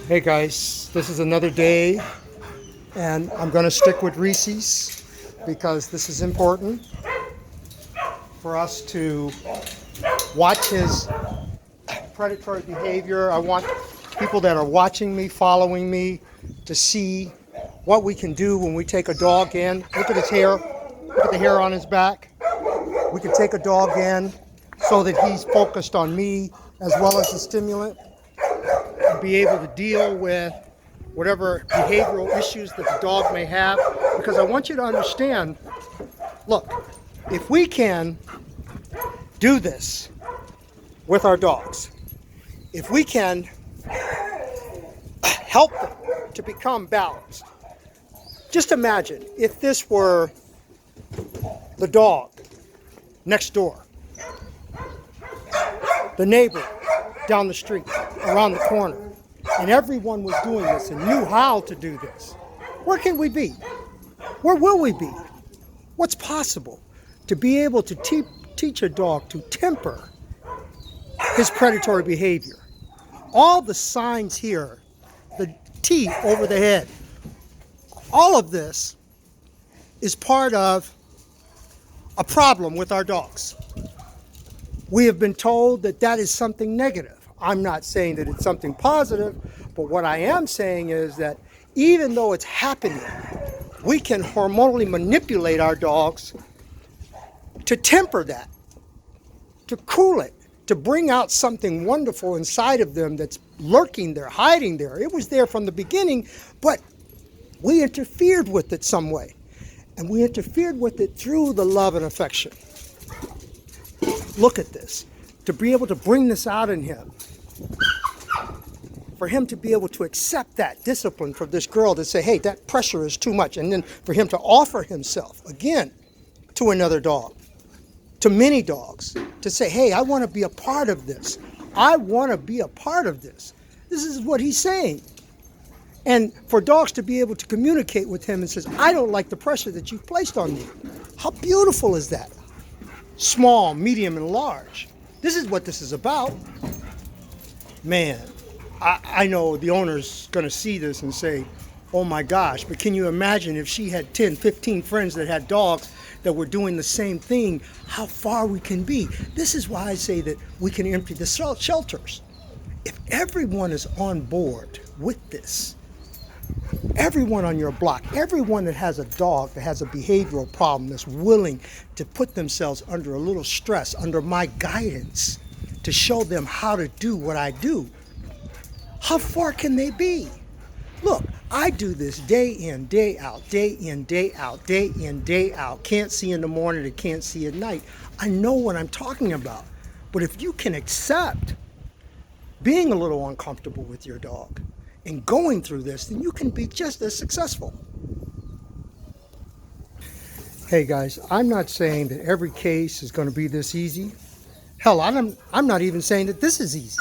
Hey guys, this is another day, and I'm going to stick with Reese's because this is important for us to watch his predatory behavior. I want people that are watching me, following me, to see what we can do when we take a dog in. Look at his hair, look at the hair on his back. We can take a dog in so that he's focused on me as well as the stimulant, and be able to deal with whatever behavioral issues that the dog may have. Because I want you to understand, look, if we can do this with our dogs, if we can help them to become balanced, just imagine if this were the dog next door, the neighbor down the street, around the corner, and everyone was doing this and knew how to do this. Where can we be? Where will we be? What's possible to be able to teach a dog to temper his predatory behavior? All the signs here, the T over the head, all of this is part of a problem with our dogs. We have been told that that is something negative. I'm not saying that it's something positive, but what I am saying is that even though it's happening, we can hormonally manipulate our dogs to temper that, to cool it, to bring out something wonderful inside of them that's lurking there, hiding there. It was there from the beginning, but we interfered with it some way. And we interfered with it through the love and affection. Look at this. To be able to bring this out in him, for him to be able to accept that discipline from this girl, to say, hey, that pressure is too much, and then for him to offer himself again to another dog, to many dogs, to say, hey, I want to be a part of this. I want to be a part of this. This is what he's saying. And for dogs to be able to communicate with him and says, I don't like the pressure that you've placed on me. How beautiful is that? Small, medium, and large. This is what this is about. Man, I know the owner's going to see this and say, oh my gosh, but can you imagine if she had 10, 15 friends that had dogs that were doing the same thing, how far we can be. This is why I say that we can empty the shelters. If everyone is on board with this, everyone on your block, everyone that has a dog that has a behavioral problem, that's willing to put themselves under a little stress, under my guidance, to show them how to do what I do, how far can they be? Look, I do this day in, day out, day in, day out, day in, day out. Can't see in the morning and can't see at night. I know what I'm talking about. But if you can accept being a little uncomfortable with your dog and going through this, then you can be just as successful. Hey guys, I'm not saying that every case is going to be this easy. Hell, I'm not even saying that this is easy.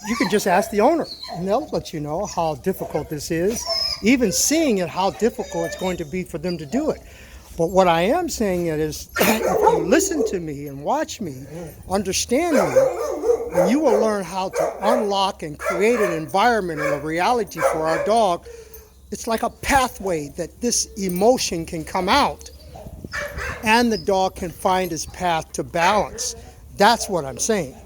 You can just ask the owner, and they'll let you know how difficult this is. Even seeing it, how difficult it's going to be for them to do it. But what I am saying is, if you listen to me and watch me, understand me, then you will learn how to unlock and create an environment and a reality for our dog. It's like a pathway that this emotion can come out, and the dog can find his path to balance. That's what I'm saying.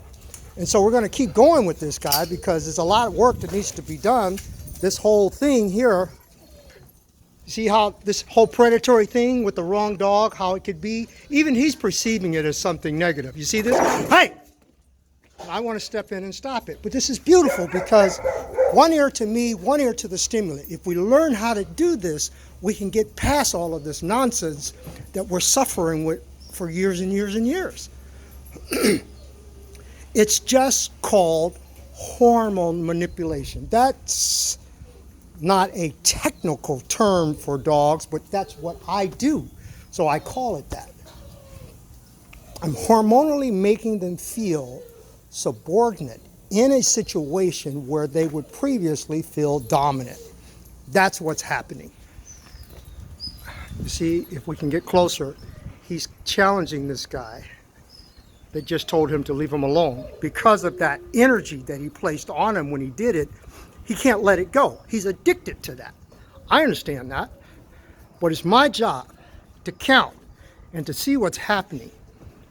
And so we're going to keep going with this guy because there's a lot of work that needs to be done. This whole thing here, see how this whole predatory thing with the wrong dog, how it could be? Even he's perceiving it as something negative. You see this? Hey! I want to step in and stop it. But this is beautiful because one ear to me, one ear to the stimulant. If we learn how to do this, we can get past all of this nonsense that we're suffering with for years and years and years. It's just called hormone manipulation. That's not a technical term for dogs, but that's what I do. So I call it that. I'm hormonally making them feel subordinate in a situation where they would previously feel dominant. That's what's happening. You see, if we can get closer, he's challenging this guy that just told him to leave him alone. Because of that energy that he placed on him when he did it, He can't let it go. He's addicted to that. I understand that. But it's my job to count and to see what's happening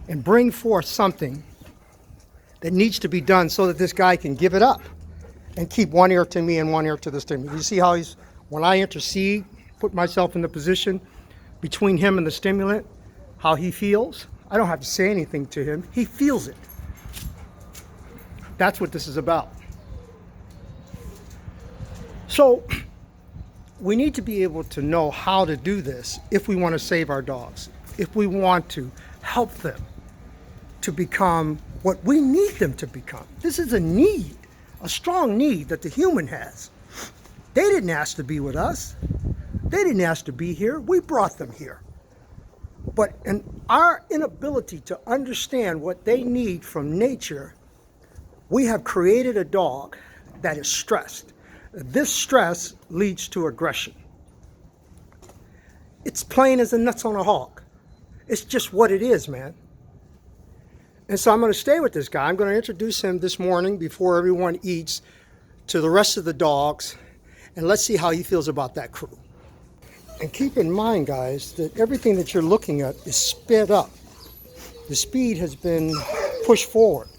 and bring forth something that needs to be done so that this guy can give it up and keep one ear to me and one ear to the stimulant. You see how when I intercede, put myself in the position between him and the stimulant, how he feels? I don't have to say anything to him. He feels it. That's what this is about. So we need to be able to know how to do this if we want to save our dogs, if we want to help them to become what we need them to become. This is a need, a strong need that the human has. They didn't ask to be with us. They didn't ask to be here. We brought them here. But in our inability to understand what they need from nature, we have created a dog that is stressed. This stress leads to aggression. It's plain as the nuts on a hog. It's just what it is, man. And so I'm going to stay with this guy. I'm going to introduce him this morning before everyone eats to the rest of the dogs. And let's see how he feels about that crew. And keep in mind, guys, that everything that you're looking at is sped up. The speed has been pushed forward.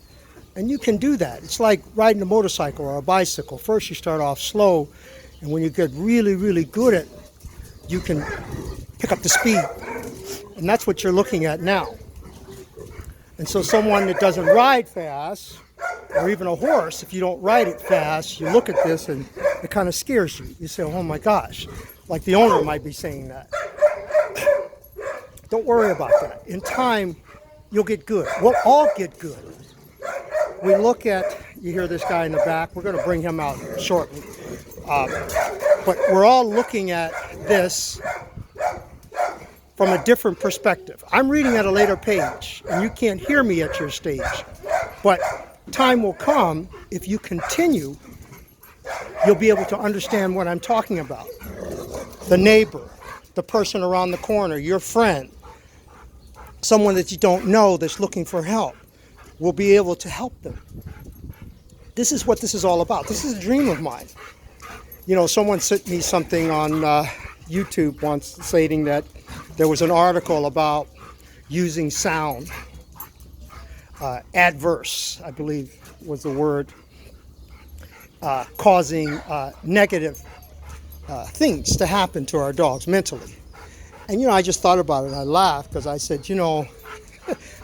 And you can do that. It's like riding a motorcycle or a bicycle. First you start off slow, and when you get really, really good at it, you can pick up the speed. And that's what you're looking at now. And so someone that doesn't ride fast, or even a horse, if you don't ride it fast, you look at this and it kind of scares you. You say, oh my gosh, like the owner might be saying that. Don't worry about that. In time, you'll get good. We'll all get good. We look at, you hear this guy in the back, we're going to bring him out shortly. But we're all looking at this from a different perspective. I'm reading at a later page, and you can't hear me at your stage. But time will come, if you continue, you'll be able to understand what I'm talking about. The neighbor, the person around the corner, your friend, someone that you don't know that's looking for help, will be able to help them. This is what this is all about. This is a dream of mine. You know, someone sent me something on YouTube once stating that there was an article about using sound, adverse, I believe was the word, causing negative things to happen to our dogs mentally. And, you know, I just thought about it and I laughed because I said, you know,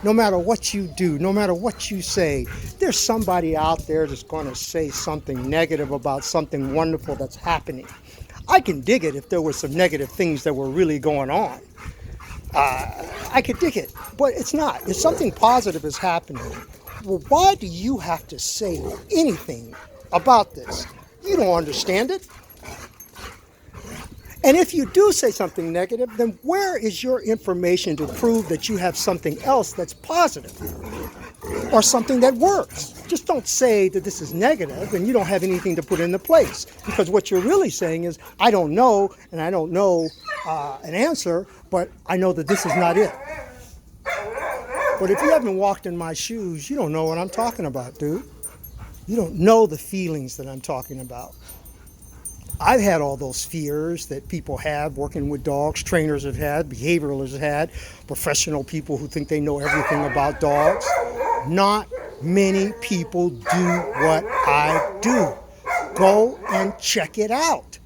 no matter what you do, no matter what you say, there's somebody out there that's going to say something negative about something wonderful that's happening. I can dig it if there were some negative things that were really going on. I could dig it, but it's not. If something positive is happening, well, why do you have to say anything about this? You don't understand it. And if you do say something negative, then where is your information to prove that you have something else that's positive or something that works? Just don't say that this is negative and you don't have anything to put into place, because what you're really saying is, I don't know, and I don't know an answer, but I know that this is not it. But if you haven't walked in my shoes, you don't know what I'm talking about, dude. You don't know the feelings that I'm talking about. I've had all those fears that people have working with dogs, trainers have had, behavioralists have had, professional people who think they know everything about dogs. Not many people do what I do. Go and check it out.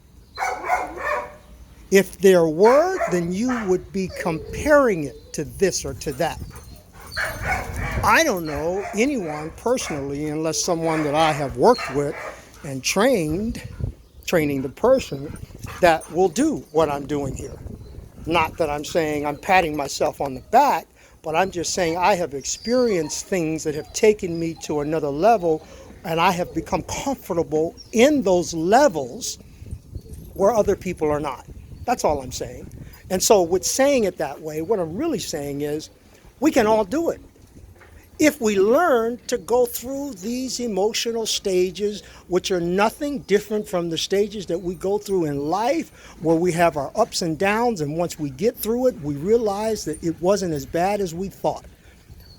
If there were, then you would be comparing it to this or to that. I don't know anyone personally, unless someone that I have worked with and training the person, that will do what I'm doing here. Not that I'm saying I'm patting myself on the back, but I'm just saying I have experienced things that have taken me to another level, and I have become comfortable in those levels where other people are not. That's all I'm saying. And so with saying it that way, what I'm really saying is we can all do it. If we learn to go through these emotional stages, which are nothing different from the stages that we go through in life, where we have our ups and downs, and once we get through it, we realize that it wasn't as bad as we thought.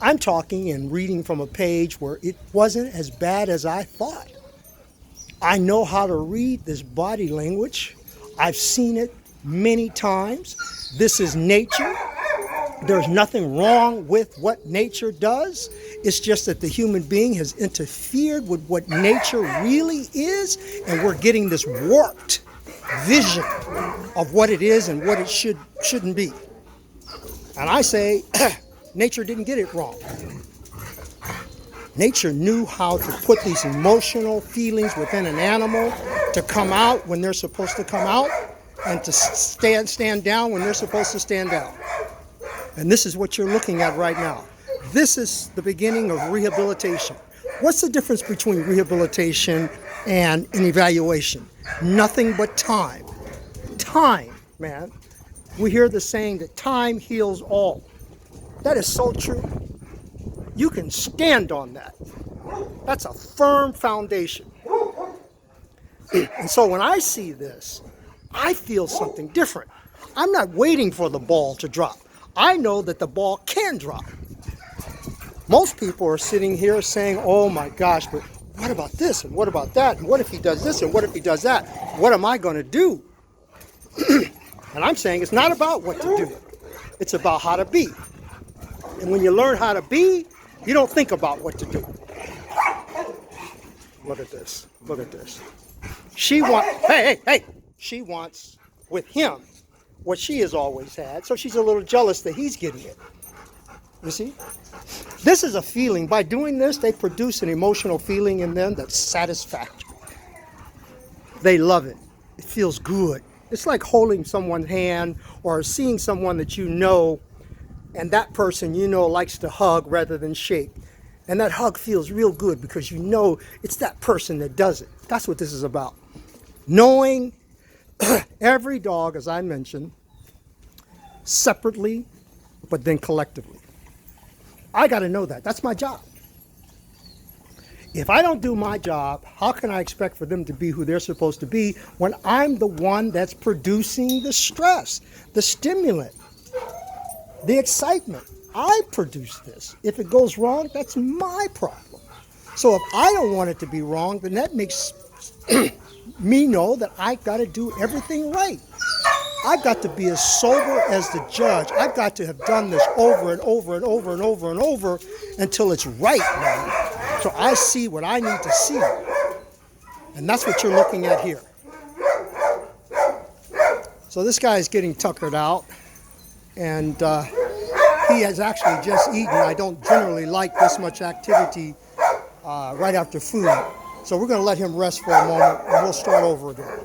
I'm talking and reading from a page where it wasn't as bad as I thought. I know how to read this body language. I've seen it many times. This is nature. There's nothing wrong with what nature does. It's just that the human being has interfered with what nature really is, and we're getting this warped vision of what it is and what it shouldn't be. And I say, nature didn't get it wrong. Nature knew how to put these emotional feelings within an animal to come out when they're supposed to come out, and to stand down when they're supposed to stand down. And this is what you're looking at right now. This is the beginning of rehabilitation. What's the difference between rehabilitation and an evaluation? Nothing but time. Time, man. We hear the saying that time heals all. That is so true. You can stand on that. That's a firm foundation. And so when I see this, I feel something different. I'm not waiting for the ball to drop. I know that the ball can drop. Most people are sitting here saying, oh my gosh, but what about this? And what about that? And what if he does this? And what if he does that? What am I going to do? And I'm saying it's not about what to do. It's about how to be. And when you learn how to be, you don't think about what to do. Look at this. Look at this. She wants with him what she has always had, so she's a little jealous that he's getting it. You see? This is a feeling. By doing this, they produce an emotional feeling in them that's satisfactory. They love it. It feels good. It's like holding someone's hand or seeing someone that you know, and that person you know likes to hug rather than shake. And that hug feels real good because you know it's that person that does it. That's what this is about. Knowing every dog, as I mentioned, separately, but then collectively. I got to know that. That's my job. If I don't do my job, how can I expect for them to be who they're supposed to be when I'm the one that's producing the stress, the stimulant, the excitement? I produce this. If it goes wrong, that's my problem. So if I don't want it to be wrong, then that makes me know that I got to do everything right. I've got to be as sober as the judge. I've got to have done this over and over and over and over and over until it's right, man. So I see what I need to see. And that's what you're looking at here. So this guy is getting tuckered out, and he has actually just eaten. I don't generally like this much activity right after food. So we're going to let him rest for a moment, and we'll start over again.